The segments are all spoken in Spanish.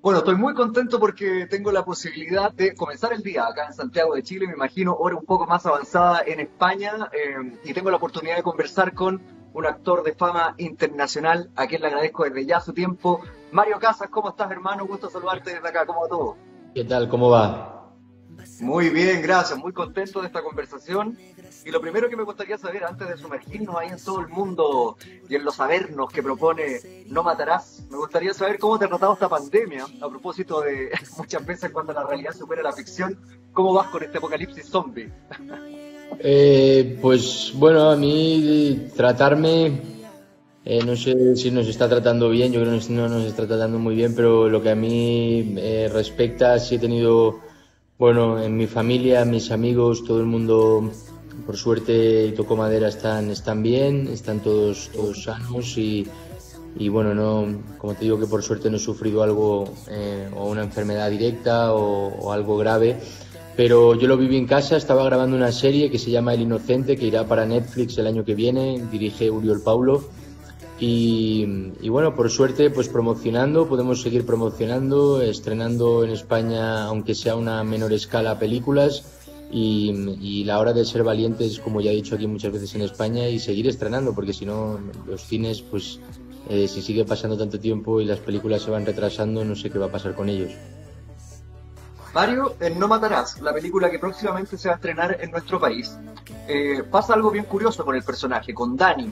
Bueno, estoy muy contento porque tengo la posibilidad de comenzar el día acá en Santiago de Chile, me imagino hora un poco más avanzada en España, y tengo la oportunidad de conversar con un actor de fama internacional, a quien le agradezco desde ya su tiempo. Mario Casas, ¿cómo estás, hermano? Gusto saludarte desde acá, ¿cómo va todo? ¿Qué tal? ¿Cómo va? Muy bien, gracias, muy contento de esta conversación. Y lo primero que me gustaría saber, antes de sumergirnos ahí en todo el mundo y en los sabernos que propone No Matarás, me gustaría saber cómo te ha tratado esta pandemia, a propósito de muchas veces cuando la realidad supera la ficción, ¿cómo vas con este apocalipsis zombie? Pues bueno, a mí tratarme, no sé si nos está tratando bien, yo creo que no nos está tratando muy bien, pero lo que a mí respecta, sí he tenido, bueno, en mi familia, mis amigos, todo el mundo, por suerte, y toco madera, están bien, están todos sanos y bueno, no, como te digo que por suerte no he sufrido algo o una enfermedad directa o algo grave, pero yo lo viví en casa, estaba grabando una serie que se llama El Inocente, que irá para Netflix el año que viene, dirige Uriol Paulo y bueno, por suerte pues promocionando, podemos seguir promocionando, estrenando en España, aunque sea a una menor escala, películas y la hora de ser valientes, como ya he dicho aquí muchas veces en España, y seguir estrenando, porque si no los cines pues si sigue pasando tanto tiempo y las películas se van retrasando, no sé qué va a pasar con ellos. Mario, en No Matarás, la película que próximamente se va a estrenar en nuestro país, pasa algo bien curioso con el personaje, con Dani.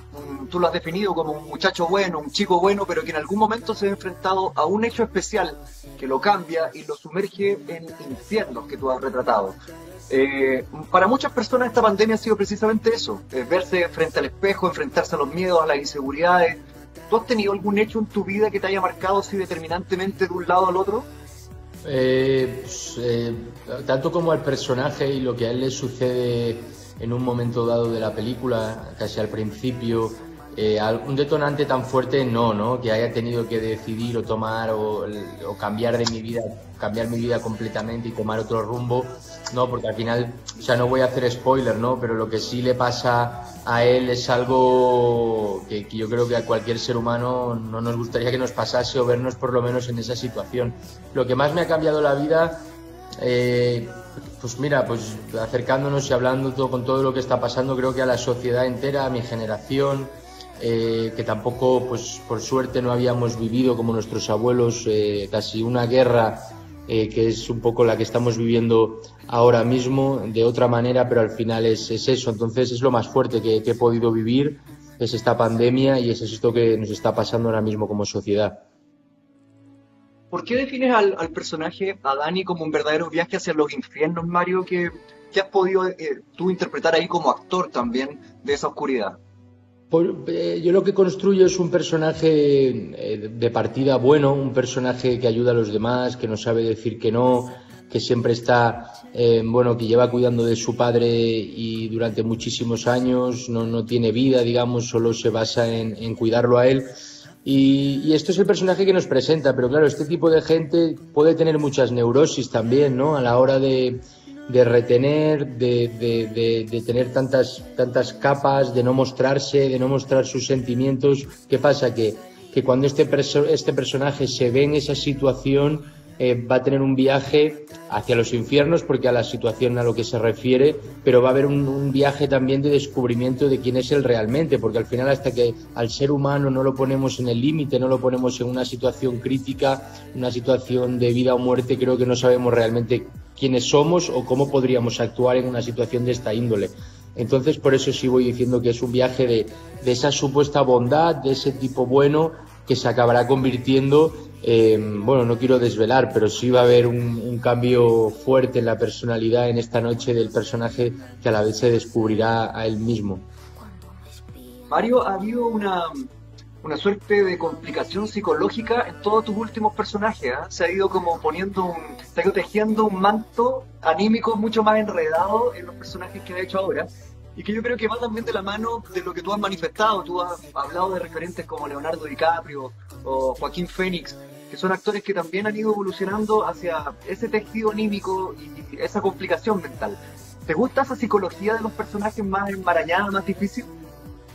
Tú lo has definido como un muchacho bueno, un chico bueno, pero que en algún momento se ha enfrentado a un hecho especial que lo cambia y lo sumerge en infiernos que tú has retratado. Para muchas personas esta pandemia ha sido precisamente eso, verse frente al espejo, enfrentarse a los miedos, a las inseguridades. ¿Tú has tenido algún hecho en tu vida que te haya marcado así determinantemente de un lado al otro? Pues, tanto como al personaje y lo que a él le sucede en un momento dado de la película, casi al principio, un detonante tan fuerte no, que haya tenido que decidir o tomar o cambiar de mi vida, cambiar mi vida completamente y tomar otro rumbo, no, porque al final, o sea, no voy a hacer spoiler, ¿no? Pero lo que sí le pasa a él es algo que yo creo que a cualquier ser humano no nos gustaría que nos pasase o vernos por lo menos en esa situación. Lo que más me ha cambiado la vida, pues mira, pues acercándonos y hablando con todo lo que está pasando, creo que a la sociedad entera, a mi generación, que tampoco, pues por suerte no habíamos vivido como nuestros abuelos, casi una guerra, que es un poco la que estamos viviendo ahora mismo, de otra manera, pero al final es eso. Entonces es lo más fuerte que he podido vivir, es esta pandemia y es esto que nos está pasando ahora mismo como sociedad. ¿Por qué defines al personaje, a Dani, como un verdadero viaje hacia los infiernos, Mario, que has podido tú interpretar ahí como actor también de esa oscuridad? Yo lo que construyo es un personaje de partida bueno, un personaje que ayuda a los demás, que no sabe decir que no, que siempre está, bueno, que lleva cuidando de su padre y durante muchísimos años no tiene vida, digamos, solo se basa en cuidarlo a él. Y esto es el personaje que nos presenta, pero claro, este tipo de gente puede tener muchas neurosis también, ¿no? A la hora de retener, de tener tantas capas, de no mostrarse, de no mostrar sus sentimientos. ¿Qué pasa? Que cuando este personaje se ve en esa situación, va a tener un viaje hacia los infiernos, porque a la situación a lo que se refiere, pero va a haber un viaje también de descubrimiento de quién es él realmente, porque al final, hasta que al ser humano no lo ponemos en el límite, no lo ponemos en una situación crítica, una situación de vida o muerte, creo que no sabemos realmente quiénes somos o cómo podríamos actuar en una situación de esta índole. Entonces, por eso sí voy diciendo que es un viaje de esa supuesta bondad, de ese tipo bueno, que se acabará convirtiendo, bueno, no quiero desvelar, pero sí va a haber un cambio fuerte en la personalidad en esta noche del personaje, que a la vez se descubrirá a él mismo. Mario, ha habido una suerte de complicación psicológica en todos tus últimos personajes, ¿ah? Se ha ido como se ha ido tejiendo un manto anímico mucho más enredado en los personajes que has hecho ahora. Y que yo creo que va también de la mano de lo que tú has manifestado. Tú has hablado de referentes como Leonardo DiCaprio o Joaquín Phoenix, que son actores que también han ido evolucionando hacia ese tejido anímico y esa complicación mental. ¿Te gusta esa psicología de los personajes más enmarañada, más difícil?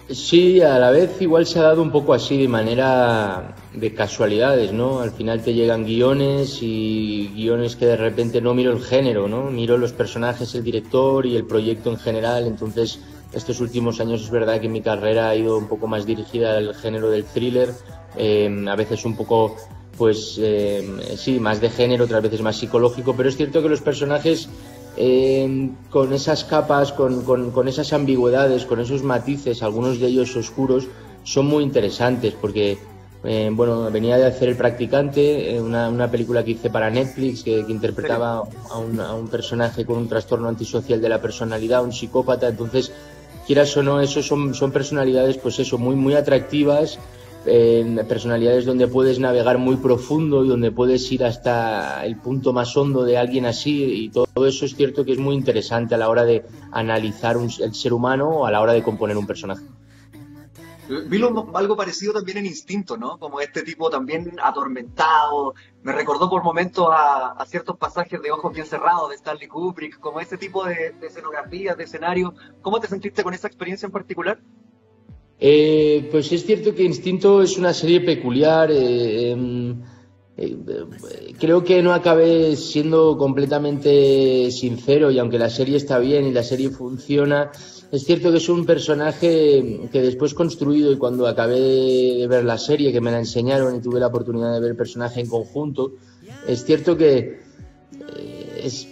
Sí, a la vez igual se ha dado un poco así de manera de casualidades, ¿no? Al final te llegan guiones y guiones que de repente no miro el género, ¿no? Miro los personajes, el director y el proyecto en general. Entonces, estos últimos años es verdad que mi carrera ha ido un poco más dirigida al género del thriller, a veces un poco, pues, sí, más de género, otras veces más psicológico, pero es cierto que los personajes con esas capas, con esas ambigüedades, con esos matices, algunos de ellos oscuros, son muy interesantes porque, bueno, venía de hacer El Practicante, una película que hice para Netflix que interpretaba a un personaje con un trastorno antisocial de la personalidad, un psicópata. Entonces, quieras o no, esos son personalidades, pues eso, muy atractivas, personalidades donde puedes navegar muy profundo y donde puedes ir hasta el punto más hondo de alguien así, y todo eso es cierto que es muy interesante a la hora de analizar el ser humano o a la hora de componer un personaje. Algo parecido también en Instinto, ¿no? Como este tipo también atormentado. Me recordó por momentos a ciertos pasajes de Ojos Bien Cerrados de Stanley Kubrick, como ese tipo de escenografías, de escenarios. ¿Cómo te sentiste con esa experiencia en particular? Pues es cierto que Instinto es una serie peculiar. Eh, Creo que no acabé siendo completamente sincero, y aunque la serie está bien y la serie funciona, es cierto que es un personaje que después construido, y cuando acabé de ver la serie, que me la enseñaron y tuve la oportunidad de ver el personaje en conjunto, es cierto que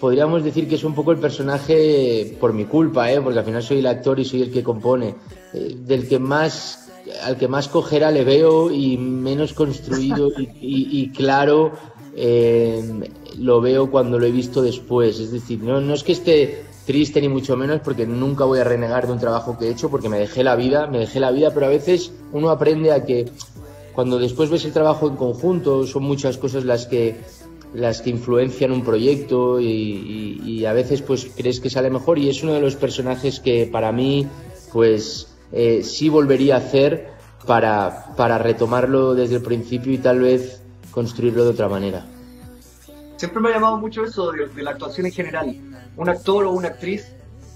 podríamos decir que es un poco el personaje por mi culpa, porque al final soy el actor y soy el que compone, al que más cojera le veo y menos construido y claro lo veo cuando lo he visto después. Es decir, no es que esté triste ni mucho menos, porque nunca voy a renegar de un trabajo que he hecho, porque me dejé la vida, pero a veces uno aprende a que cuando después ves el trabajo en conjunto, son muchas cosas las que influencian un proyecto, y a veces pues crees que sale mejor, y es uno de los personajes que para mí pues sí volvería a hacer para retomarlo desde el principio y tal vez construirlo de otra manera. Siempre me ha llamado mucho eso de la actuación en general. Un actor o una actriz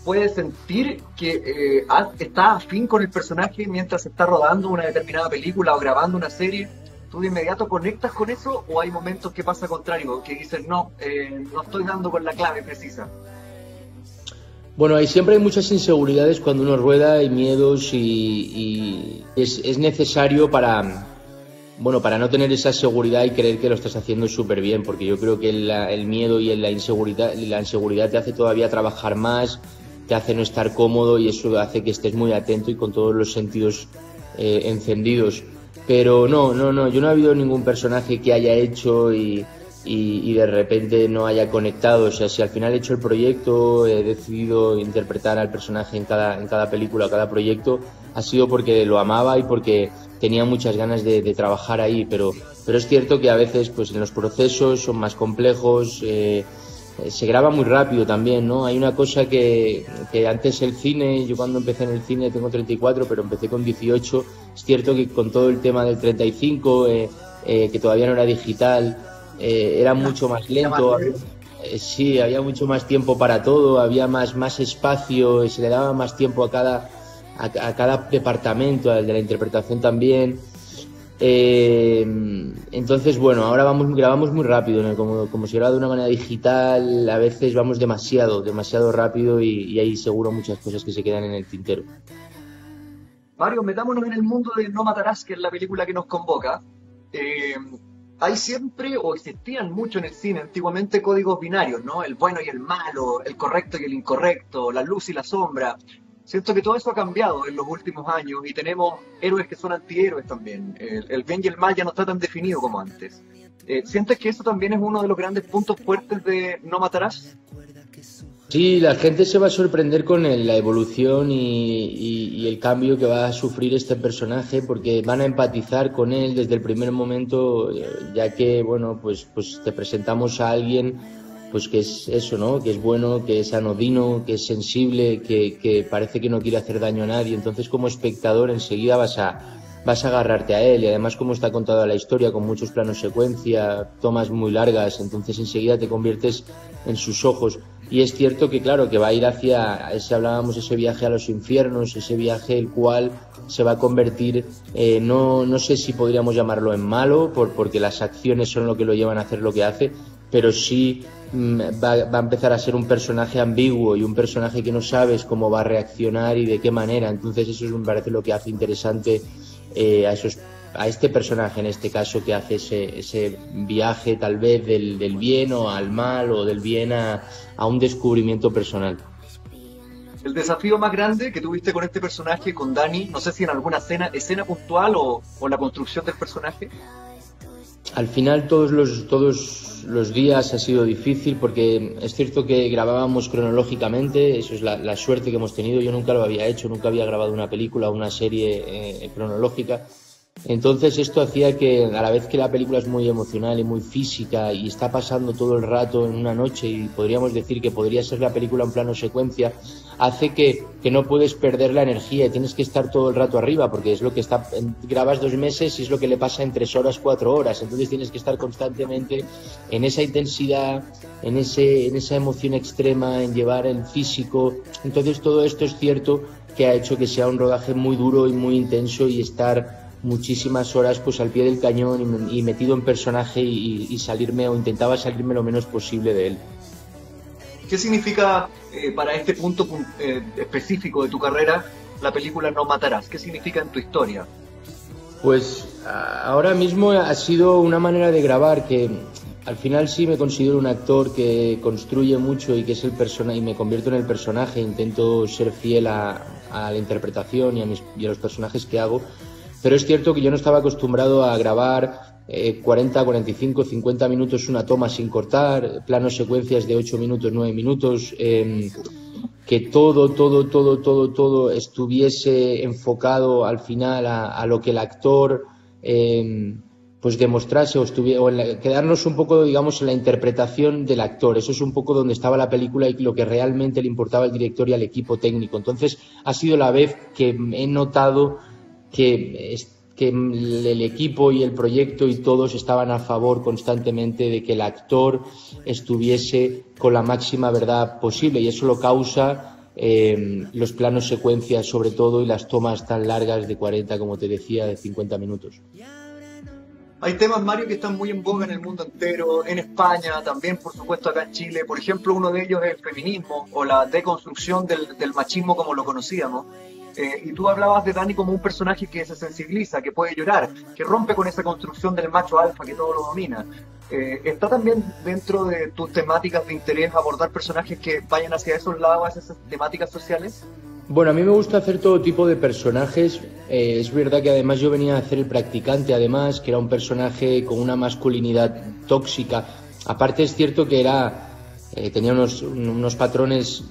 puede sentir que está afín con el personaje mientras está rodando una determinada película o grabando una serie. ¿Tú de inmediato conectas con eso o hay momentos que pasa contrario, que dices no estoy dando con la clave precisa? Bueno, siempre hay muchas inseguridades cuando uno rueda, y miedos, y es necesario para no tener esa seguridad y creer que lo estás haciendo súper bien, porque yo creo que el miedo y la inseguridad te hace todavía trabajar más, te hace no estar cómodo, y eso hace que estés muy atento y con todos los sentidos encendidos. Pero no, yo no he habido ningún personaje que haya hecho y de repente no haya conectado. O sea, si al final he hecho el proyecto, he decidido interpretar al personaje en cada película, cada proyecto, ha sido porque lo amaba y porque tenía muchas ganas de trabajar ahí, pero es cierto que a veces pues en los procesos son más complejos, se graba muy rápido también, ¿no? Hay una cosa que antes el cine, yo cuando empecé en el cine tengo 34, pero empecé con 18, es cierto que con todo el tema del 35, que todavía no era digital, era mucho más lento. Sí, había mucho más tiempo para todo, había más espacio, se le daba más tiempo a cada departamento, al de la interpretación también. Entonces, bueno, ahora grabamos muy rápido, ¿no? Como si grabara de una manera digital, a veces vamos demasiado rápido, y hay seguro muchas cosas que se quedan en el tintero. Mario, metámonos en el mundo de No Matarás, que es la película que nos convoca. Eh, Hay siempre, o existían mucho en el cine antiguamente, códigos binarios, ¿no? El bueno y el malo, el correcto y el incorrecto, la luz y la sombra. Siento que todo eso ha cambiado en los últimos años y tenemos héroes que son antihéroes también. El bien y el mal ya no está tan definido como antes. ¿Sientes que eso también es uno de los grandes puntos fuertes de No Matarás? Sí, la gente se va a sorprender con la evolución y el cambio que va a sufrir este personaje, porque van a empatizar con él desde el primer momento, ya que, bueno, pues te presentamos a alguien pues que es eso, ¿no? Que es bueno, que es anodino, que es sensible, que parece que no quiere hacer daño a nadie. Entonces, como espectador, enseguida vas a vas a agarrarte a él, y además como está contada la historia, con muchos planos secuencia, tomas muy largas, entonces enseguida te conviertes en sus ojos. Y es cierto que claro, que va a ir hacia ese viaje a los infiernos, ese viaje el cual se va a convertir, no sé si podríamos llamarlo en malo, porque las acciones son lo que lo llevan a hacer lo que hace, pero sí va a empezar a ser un personaje ambiguo y un personaje que no sabes cómo va a reaccionar y de qué manera. Entonces eso me parece lo que hace interesante a este personaje, en este caso, que hace ese viaje tal vez del bien o al mal, o del bien a un descubrimiento personal. El desafío más grande que tuviste con este personaje, con Dani, no sé si en alguna escena puntual o la construcción del personaje. Al final todos los días ha sido difícil, porque es cierto que grabábamos cronológicamente, eso es la suerte que hemos tenido. Yo nunca lo había hecho, nunca había grabado una película o una serie cronológica. Entonces esto hacía que, a la vez que la película es muy emocional y muy física y está pasando todo el rato en una noche, y podríamos decir que podría ser la película en plano secuencia, hace que no puedes perder la energía y tienes que estar todo el rato arriba, porque es lo que grabas 2 meses y es lo que le pasa en 3 horas, 4 horas, entonces tienes que estar constantemente en esa intensidad, en esa emoción extrema, en llevar el físico. Entonces todo esto es cierto que ha hecho que sea un rodaje muy duro y muy intenso, y estar muchísimas horas pues al pie del cañón y metido en personaje, y salirme, o intentaba salirme lo menos posible de él. ¿Qué significa para este punto específico de tu carrera la película No Matarás? ¿Qué significa en tu historia? Pues ahora mismo ha sido una manera de grabar que al final sí me considero un actor que construye mucho y que es el personaje, y me convierto en el personaje, intento ser fiel a la interpretación y a los personajes que hago. Pero es cierto que yo no estaba acostumbrado a grabar 40, 45, 50 minutos una toma sin cortar, planos secuencias de 8 minutos, 9 minutos, que todo estuviese enfocado al final a lo que el actor pues demostrase, quedarnos un poco, digamos, en la interpretación del actor. Eso es un poco donde estaba la película y lo que realmente le importaba al director y al equipo técnico. Entonces ha sido la vez que he notado que el equipo y el proyecto y todos estaban a favor constantemente de que el actor estuviese con la máxima verdad posible, y eso lo causa los planos secuencias sobre todo, y las tomas tan largas de 40, como te decía, de 50 minutos. Hay temas, Mario, que están muy en boga en el mundo entero, en España, también por supuesto acá en Chile. Por ejemplo, uno de ellos es el feminismo o la deconstrucción del machismo como lo conocíamos. Y tú hablabas de Dani como un personaje que se sensibiliza, que puede llorar, que rompe con esa construcción del macho alfa que todo lo domina. ¿Está también dentro de tus temáticas de interés abordar personajes que vayan hacia esos lados, hacia esas temáticas sociales? Bueno, a mí me gusta hacer todo tipo de personajes. Es verdad que además yo venía a hacer el practicante, además, que era un personaje con una masculinidad tóxica. Aparte es cierto que tenía unos patrones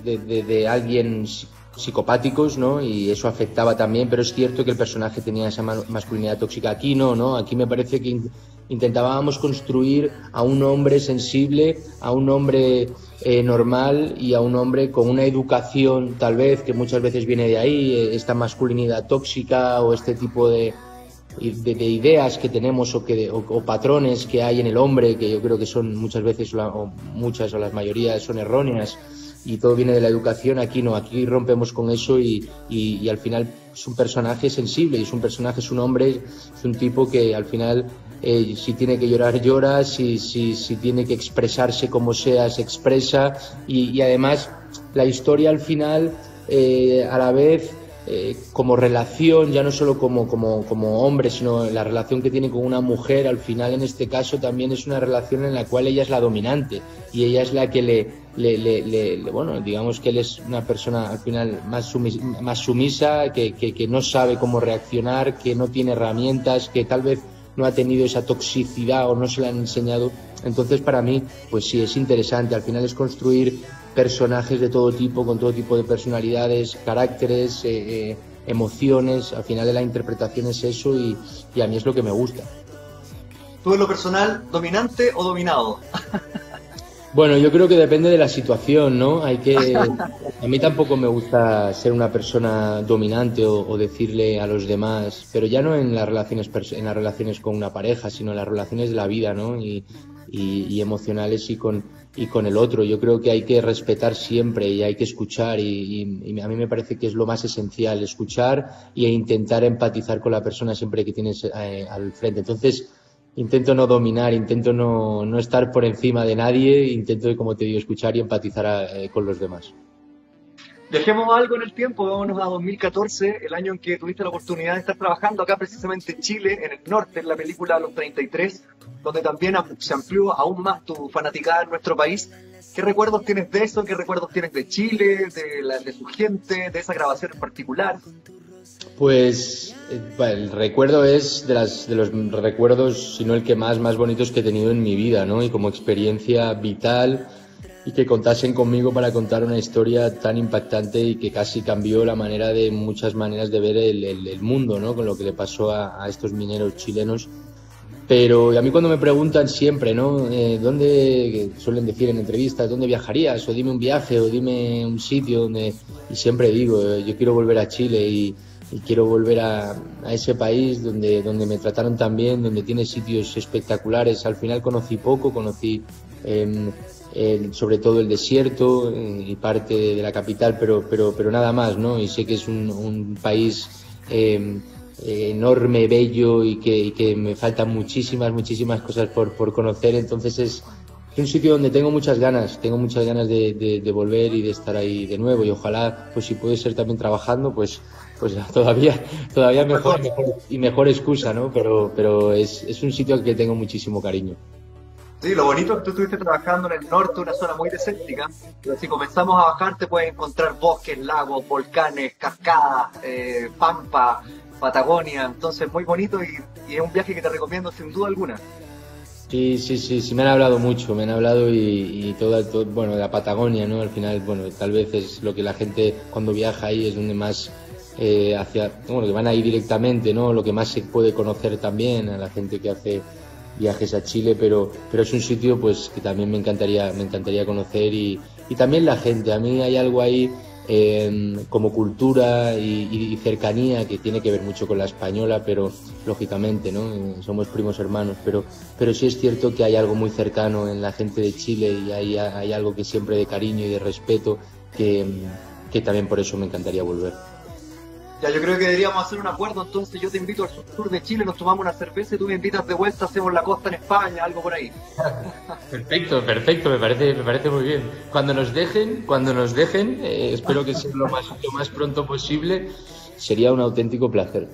de alguien psicopáticos, ¿no? Y eso afectaba también, pero es cierto que el personaje tenía esa masculinidad tóxica. Aquí no. Aquí me parece que intentábamos construir a un hombre sensible, a un hombre normal, y a un hombre con una educación, tal vez, que muchas veces viene de ahí, esta masculinidad tóxica o este tipo de ideas que tenemos o patrones que hay en el hombre, que yo creo que son muchas veces, muchas o las mayorías son erróneas, y todo viene de la educación. Aquí no, aquí rompemos con eso, y al final es un personaje sensible, y es un hombre, es un tipo que al final si tiene que llorar, llora, si tiene que expresarse como sea, se expresa, y además la historia al final a la vez como relación, ya no solo como hombre, sino la relación que tiene con una mujer, al final en este caso también es una relación en la cual ella es la dominante, y ella es la que bueno, digamos que él es una persona al final más sumisa, que no sabe cómo reaccionar, que no tiene herramientas, que tal vez no ha tenido esa toxicidad o no se la han enseñado. Entonces para mí pues sí, es interesante. Al final es construir personajes de todo tipo, con todo tipo de personalidades, caracteres, emociones. Al final de la interpretación es eso, y a mí es lo que me gusta. ¿Tú en lo personal, dominante o dominado? Bueno, yo creo que depende de la situación, ¿no? A mí tampoco me gusta ser una persona dominante o decirle a los demás, pero ya no en las relaciones, en las relaciones con una pareja, sino en las relaciones de la vida, ¿no? Y emocionales y con el otro. Yo creo que hay que respetar siempre y hay que escuchar y a mí me parece que es lo más esencial, escuchar e intentar empatizar con la persona siempre que tienes al frente. Entonces, intento no dominar, intento no estar por encima de nadie, intento, como te digo, escuchar y empatizar con los demás. Dejemos algo en el tiempo, vámonos a 2014, el año en que tuviste la oportunidad de estar trabajando acá precisamente en Chile, en el norte, en la película Los 33, donde también se amplió aún más tu fanaticada en nuestro país. ¿Qué recuerdos tienes de eso? ¿Qué recuerdos tienes de Chile, de su gente, de esa grabación en particular? Pues bueno, el recuerdo es de los recuerdos, si no el que más bonitos que he tenido en mi vida, ¿no? Y como experiencia vital y que contasen conmigo para contar una historia tan impactante y que casi cambió la manera de muchas maneras de ver el mundo, ¿no? Con lo que le pasó a estos mineros chilenos. Pero a mí cuando me preguntan siempre, ¿no? ¿Dónde, suelen decir en entrevistas, dónde viajarías? O dime un viaje, o dime un sitio donde... Y siempre digo, yo quiero volver a Chile y quiero volver a ese país donde me trataron tan bien, donde tiene sitios espectaculares. Al final conocí poco, conocí sobre todo el desierto y parte de la capital, pero nada más, ¿no? Y sé que es un país enorme, bello y que me faltan muchísimas cosas por conocer. Entonces es un sitio donde tengo muchas ganas de volver y de estar ahí de nuevo, y ojalá, pues si puede ser también trabajando, pues todavía mejor excusa, ¿no? Pero es un sitio al que tengo muchísimo cariño. Sí, lo bonito es que tú estuviste trabajando en el norte, una zona muy desértica, pero si comenzamos a bajar te puedes encontrar bosques, lagos, volcanes, cascadas, pampa, Patagonia, entonces muy bonito y es un viaje que te recomiendo sin duda alguna. Sí, me han hablado mucho, me han hablado y todo, bueno, de la Patagonia, ¿no? Al final, bueno, tal vez es lo que la gente cuando viaja ahí es donde más bueno, que van ahí directamente, ¿no? Lo que más se puede conocer también a la gente que hace viajes a Chile, pero es un sitio pues que también me encantaría conocer y también la gente. A mí hay algo ahí como cultura y cercanía que tiene que ver mucho con la española, pero lógicamente, ¿no? Somos primos hermanos, pero sí es cierto que hay algo muy cercano en la gente de Chile y hay algo que siempre de cariño y de respeto que también por eso me encantaría volver. Ya, yo creo que deberíamos hacer un acuerdo, entonces yo te invito al sur de Chile, nos tomamos una cerveza y tú me invitas de vuelta, hacemos la costa en España, algo por ahí. Perfecto, me parece muy bien. Cuando nos dejen, espero que sea lo más pronto posible, sería un auténtico placer.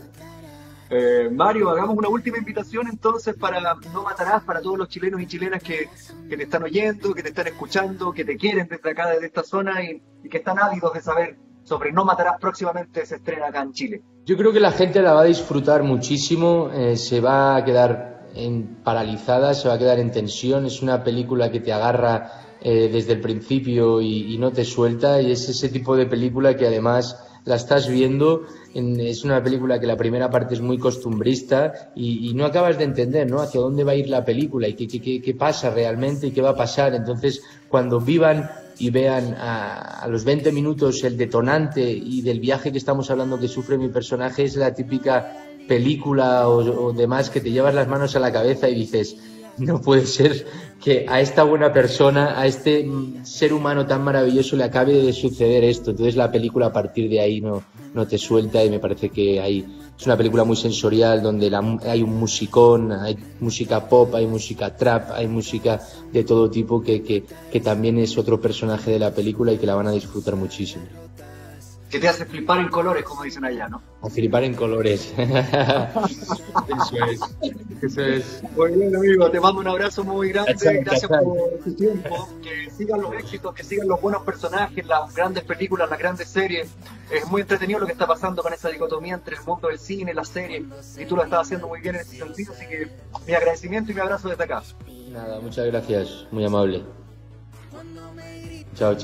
Mario, hagamos una última invitación entonces para No Matarás, para todos los chilenos y chilenas que te están oyendo, que te están escuchando, que te quieren desde acá, desde esta zona y que están ávidos de saber sobre No Matarás. Próximamente se estrena acá en Chile. Yo creo que la gente la va a disfrutar muchísimo, se va a quedar paralizada, se va a quedar en tensión. Es una película que te agarra desde el principio y no te suelta, y es ese tipo de película que además la estás viendo. Es una película que la primera parte es muy costumbrista y no acabas de entender, ¿no? Hacia dónde va a ir la película y qué pasa realmente y qué va a pasar. Entonces, cuando vivan y vean a los 20 minutos el detonante y del viaje que estamos hablando que sufre mi personaje, es la típica película o demás que te llevas las manos a la cabeza y dices, no puede ser que a esta buena persona, a este ser humano tan maravilloso le acabe de suceder esto. Entonces la película a partir de ahí no te suelta y me parece que es una película muy sensorial donde hay un musicón, hay música pop, hay música trap, hay música de todo tipo que también es otro personaje de la película y que la van a disfrutar muchísimo. Que te hace flipar en colores, como dicen allá, ¿no? A flipar en colores. Eso es. Muy bien, amigo, te mando un abrazo muy grande, gracias por tu tiempo, que sigan los éxitos, que sigan los buenos personajes, las grandes películas, las grandes series. Es muy entretenido lo que está pasando con esa dicotomía entre el mundo del cine y la serie, y tú lo estás haciendo muy bien en ese sentido, así que mi agradecimiento y mi abrazo desde acá. Nada, muchas gracias, muy amable. Chao.